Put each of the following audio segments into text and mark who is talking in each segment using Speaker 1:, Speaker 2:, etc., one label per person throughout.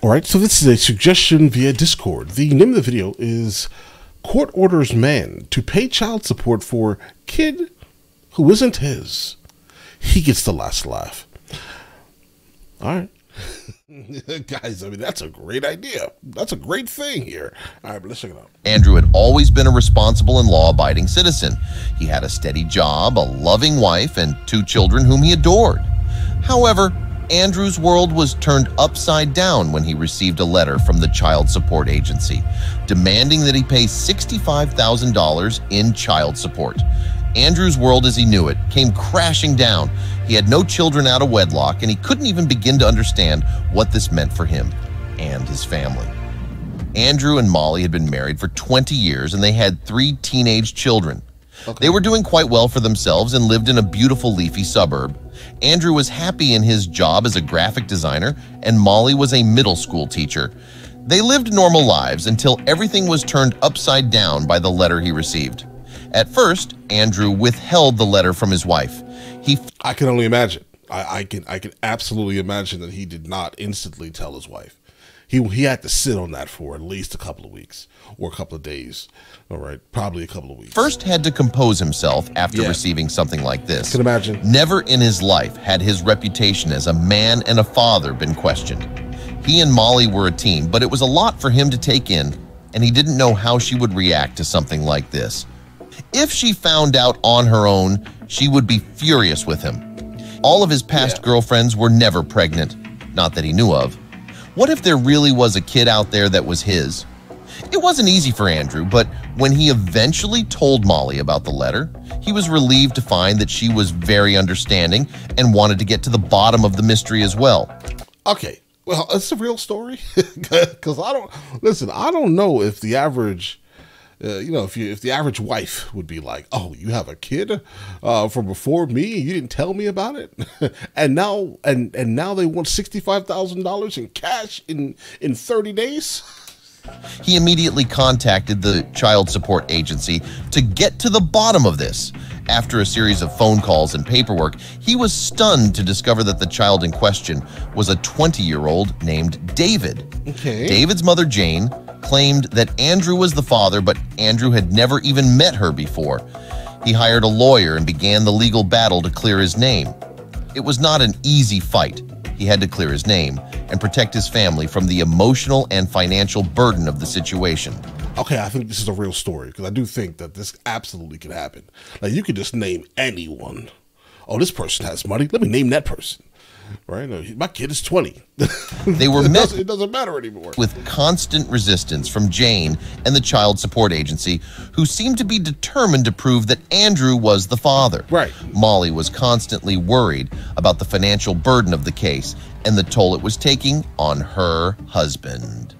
Speaker 1: All right, so this is a suggestion via Discord. The name of the video is Court Orders Man to Pay Child Support for Kid Who Isn't His. He gets the last laugh. All right. Guys, I mean, that's a great idea. That's a great thing here. All right, but let's check it out.
Speaker 2: Andrew had always been a responsible and law-abiding citizen. He had a steady job, a loving wife, and 2 children whom he adored. However, Andrew's world was turned upside down when he received a letter from the Child Support Agency demanding that he pay $65,000 in child support. Andrew's world as he knew it came crashing down. He had no children out of wedlock, and he couldn't even begin to understand what this meant for him and his family. Andrew and Molly had been married for 20 years, and they had 3 teenage children. They were doing quite well for themselves and lived in a beautiful leafy suburb. Andrew was happy in his job as a graphic designer, and Molly was a middle school teacher. They lived normal lives until everything was turned upside down by the letter he received. At first, Andrew withheld the letter from his wife.
Speaker 1: I can only imagine. I can absolutely imagine that he did not instantly tell his wife. He had to sit on that for at least a couple of weeks or a couple of days. All right, probably a couple of weeks.
Speaker 2: First had to compose himself after receiving something like this.
Speaker 1: I can imagine.
Speaker 2: Never in his life had his reputation as a man and a father been questioned. He and Molly were a team, but it was a lot for him to take in, and he didn't know how she would react to something like this. If she found out on her own, she would be furious with him. All of his past girlfriends were never pregnant, not that he knew of. What if there really was a kid out there that was his? It wasn't easy for Andrew, but when he eventually told Molly about the letter, he was relieved to find that she was very understanding and wanted to get to the bottom of the mystery as well.
Speaker 1: Okay, well, it's a real story, because I don't know if the average if the average wife would be like, oh, you have a kid from before me and you didn't tell me about it, and now they want $65,000 in cash in 30 days.
Speaker 2: He immediately contacted the Child Support Agency to get to the bottom of this. After a series of phone calls and paperwork, he was stunned to discover that the child in question was a 20-year-old named David.
Speaker 1: Okay.
Speaker 2: David's mother, Jane, claimed that Andrew was the father, but Andrew had never even met her before. He hired a lawyer and began the legal battle to clear his name. It was not an easy fight. He had to clear his name and protect his family from the emotional and financial burden of the situation.
Speaker 1: Okay, I think this is a real story, because I do think that this absolutely could happen. Like, you could just name anyone. Oh, this person has money. Let me name that person. Right? My kid is 20.
Speaker 2: They were met
Speaker 1: it doesn't matter anymore.
Speaker 2: With constant resistance from Jane and the Child Support Agency, who seemed to be determined to prove that Andrew was the father.
Speaker 1: Right.
Speaker 2: Molly was constantly worried about the financial burden of the case and the toll it was taking on her husband.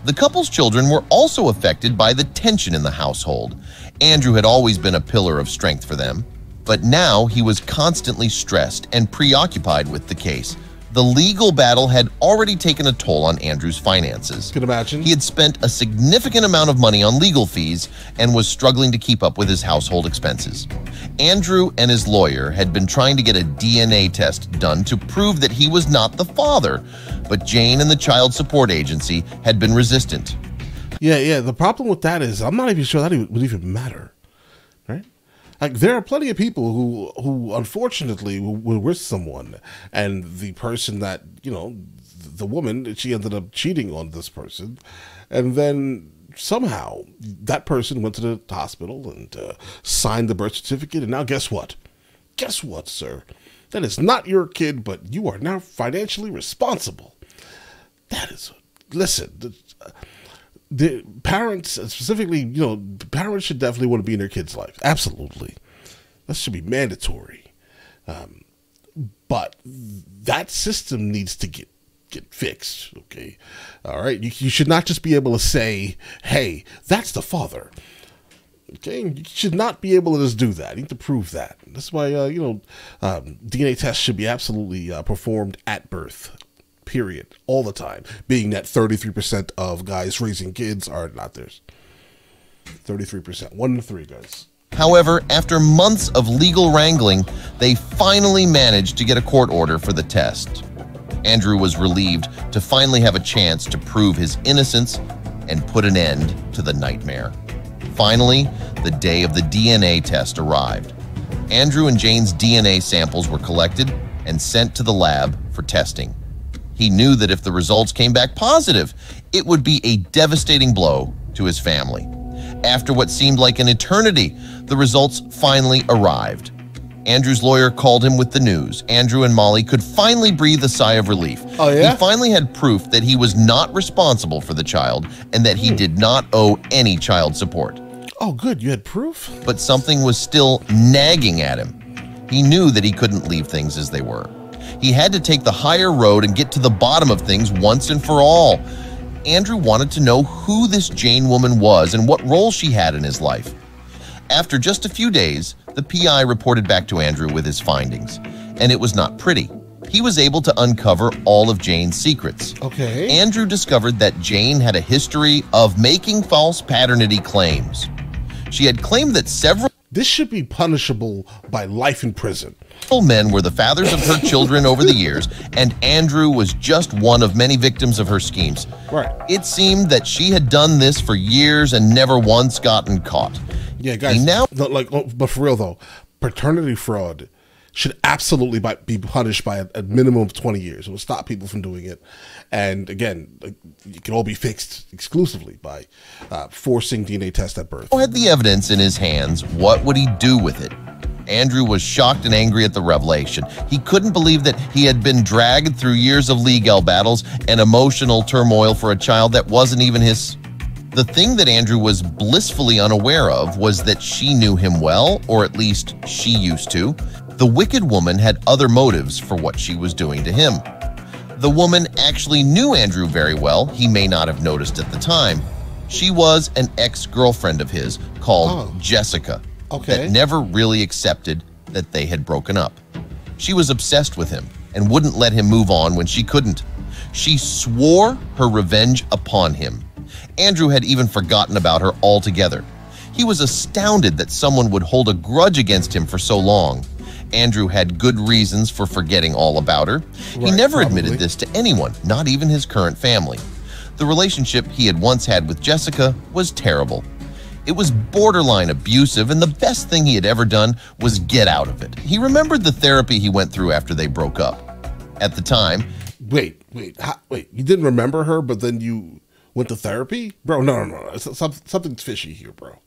Speaker 2: The couple's children were also affected by the tension in the household. Andrew had always been a pillar of strength for them, but now he was constantly stressed and preoccupied with the case. The legal battle had already taken a toll on Andrew's finances.
Speaker 1: Can imagine.
Speaker 2: He had spent a significant amount of money on legal fees and was struggling to keep up with his household expenses. Andrew and his lawyer had been trying to get a DNA test done to prove that he was not the father, but Jane and the Child Support Agency had been resistant.
Speaker 1: Yeah. The problem with that is I'm not even sure that would even matter. Right? Like, there are plenty of people who unfortunately were with someone, and the person that, the woman, she ended up cheating on this person, and then somehow that person went to the hospital and signed the birth certificate, and now guess what? Guess what, sir? That is not your kid, but you are now financially responsible. That is, listen, the parents, specifically, parents should definitely want to be in their kids' life. Absolutely. That should be mandatory. But that system needs to get fixed, okay? All right? You should not just be able to say, hey, that's the father. Okay? You should not be able to just do that. You need to prove that. That's why, DNA tests should be absolutely performed at birth. Period. All the time. Being that 33% of guys raising kids are not theirs. 33%. 1 in 3 guys.
Speaker 2: However, after months of legal wrangling, they finally managed to get a court order for the test. Andrew was relieved to finally have a chance to prove his innocence and put an end to the nightmare. Finally, the day of the DNA test arrived. Andrew and Jane's DNA samples were collected and sent to the lab for testing. He knew that if the results came back positive, it would be a devastating blow to his family. After what seemed like an eternity, the results finally arrived. Andrew's lawyer called him with the news. Andrew and Molly could finally breathe a sigh of relief.
Speaker 1: Oh, yeah?
Speaker 2: He finally had proof that he was not responsible for the child and that he did not owe any child support.
Speaker 1: Oh, good. You had proof?
Speaker 2: But something was still nagging at him. He knew that he couldn't leave things as they were. He had to take the higher road and get to the bottom of things once and for all. Andrew wanted to know who this Jane woman was and what role she had in his life. After just a few days, the PI reported back to Andrew with his findings, and it was not pretty. He was able to uncover all of Jane's secrets.
Speaker 1: Okay.
Speaker 2: Andrew discovered that Jane had a history of making false paternity claims. She had claimed that several
Speaker 1: This should be punishable by life in prison.
Speaker 2: men were the fathers of her children over the years, and Andrew was just one of many victims of her schemes.
Speaker 1: Right.
Speaker 2: It seemed that she had done this for years and never once gotten caught.
Speaker 1: Yeah, guys. But for real though, paternity fraud should absolutely be punished by a minimum of 20 years. It will stop people from doing it. And again, it can all be fixed exclusively by forcing DNA tests at birth.
Speaker 2: Had the evidence in his hands, what would he do with it? Andrew was shocked and angry at the revelation. He couldn't believe that he had been dragged through years of legal battles and emotional turmoil for a child that wasn't even his. The thing that Andrew was blissfully unaware of was that she knew him well, or at least she used to. The wicked woman had other motives for what she was doing to him. The woman actually knew Andrew very well. He may not have noticed at the time. She was an ex-girlfriend of his called Jessica.
Speaker 1: Okay.
Speaker 2: That never really accepted that they had broken up. She was obsessed with him and wouldn't let him move on when she couldn't. She swore her revenge upon him. Andrew had even forgotten about her altogether. He was astounded that someone would hold a grudge against him for so long. Andrew had good reasons for forgetting all about her. He never admitted this to anyone, not even his current family. The relationship he had once had with Jessica was terrible. It was borderline abusive, and the best thing he had ever done was get out of it. He remembered the therapy he went through after they broke up. At the time,
Speaker 1: Wait. You didn't remember her, but then you went to therapy? Bro, no. Something's fishy here, bro.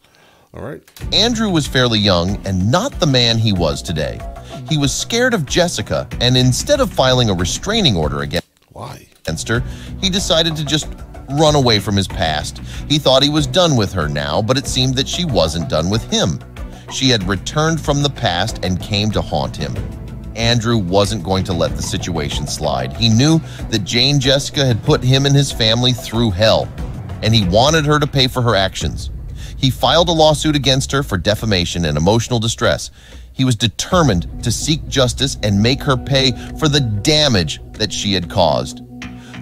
Speaker 1: All right.
Speaker 2: Andrew was fairly young and not the man he was today. He was scared of Jessica, and instead of filing a restraining order against her, he decided to just run away from his past. He thought he was done with her now, but it seemed that she wasn't done with him. She had returned from the past and came to haunt him. Andrew wasn't going to let the situation slide. He knew that Jane Jessica had put him and his family through hell, and he wanted her to pay for her actions. He filed a lawsuit against her for defamation and emotional distress. He was determined to seek justice and make her pay for the damage that she had caused.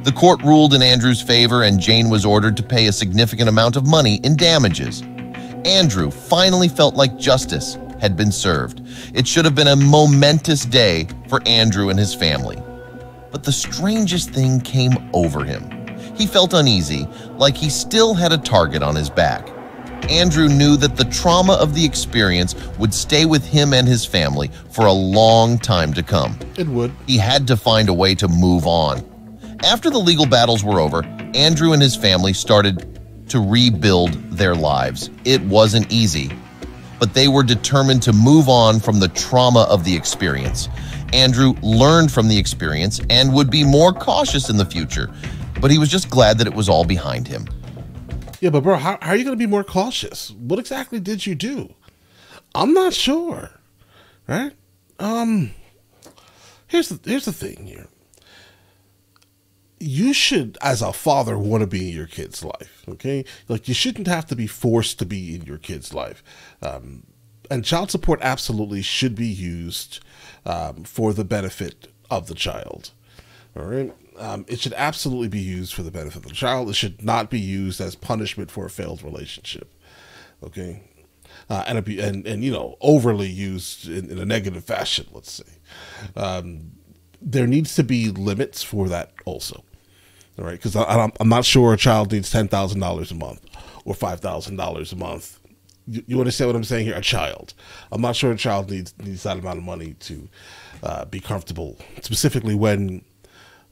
Speaker 2: The court ruled in Andrew's favor, and Jane was ordered to pay a significant amount of money in damages. Andrew finally felt like justice had been served. It should have been a momentous day for Andrew and his family. But the strangest thing came over him. He felt uneasy, like he still had a target on his back. Andrew knew that the trauma of the experience would stay with him and his family for a long time to come.
Speaker 1: It would.
Speaker 2: He had to find a way to move on. After the legal battles were over, Andrew and his family started to rebuild their lives. It wasn't easy, but they were determined to move on from the trauma of the experience. Andrew learned from the experience and would be more cautious in the future, but he was just glad that it was all behind him.
Speaker 1: Yeah, but bro, how are you going to be more cautious? What exactly did you do? I'm not sure, right? Here's the thing here. You should, as a father, want to be in your kid's life, okay? Like, you shouldn't have to be forced to be in your kid's life. And child support absolutely should be used for the benefit of the child, all right? It should absolutely be used for the benefit of the child. It should not be used as punishment for a failed relationship, okay? And you know, overly used in a negative fashion, let's say. there needs to be limits for that also. All right, because I'm not sure a child needs $10,000 a month or $5,000 a month. You understand what I'm saying here? A child. I'm not sure a child needs that amount of money to be comfortable, specifically when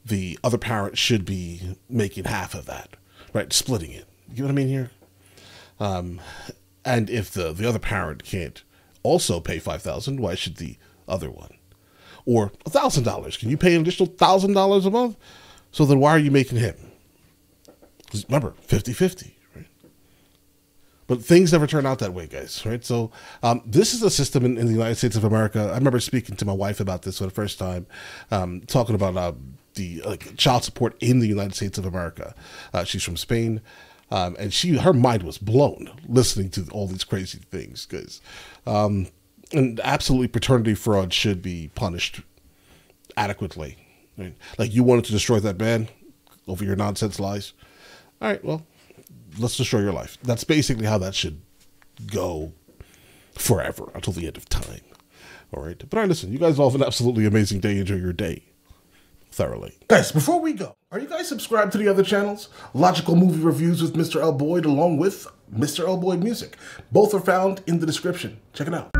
Speaker 1: the other parent should be making half of that, right? Splitting it. You know what I mean here? And if the other parent can't also pay $5,000, why should the other one? Or $1,000? Can you pay an additional $1,000 a month? So then why are you making him? Because remember, 50-50, right? But things never turn out that way, guys, right? So this is a system in the United States of America. I remember speaking to my wife about this for the first time, talking about the child support in the United States of America. She's from Spain. And her mind was blown listening to all these crazy things, because and absolutely paternity fraud should be punished adequately. Right? Like, you wanted to destroy that man over your nonsense lies. All right, well, let's destroy your life. That's basically how that should go forever until the end of time. All right, but all right, listen, you guys all have an absolutely amazing day. Enjoy your day thoroughly. Guys, before we go, are you guys subscribed to the other channels? Logical Movie Reviews with Mr. L. Boyd, along with Mr. L. Boyd Music. Both are found in the description. Check it out.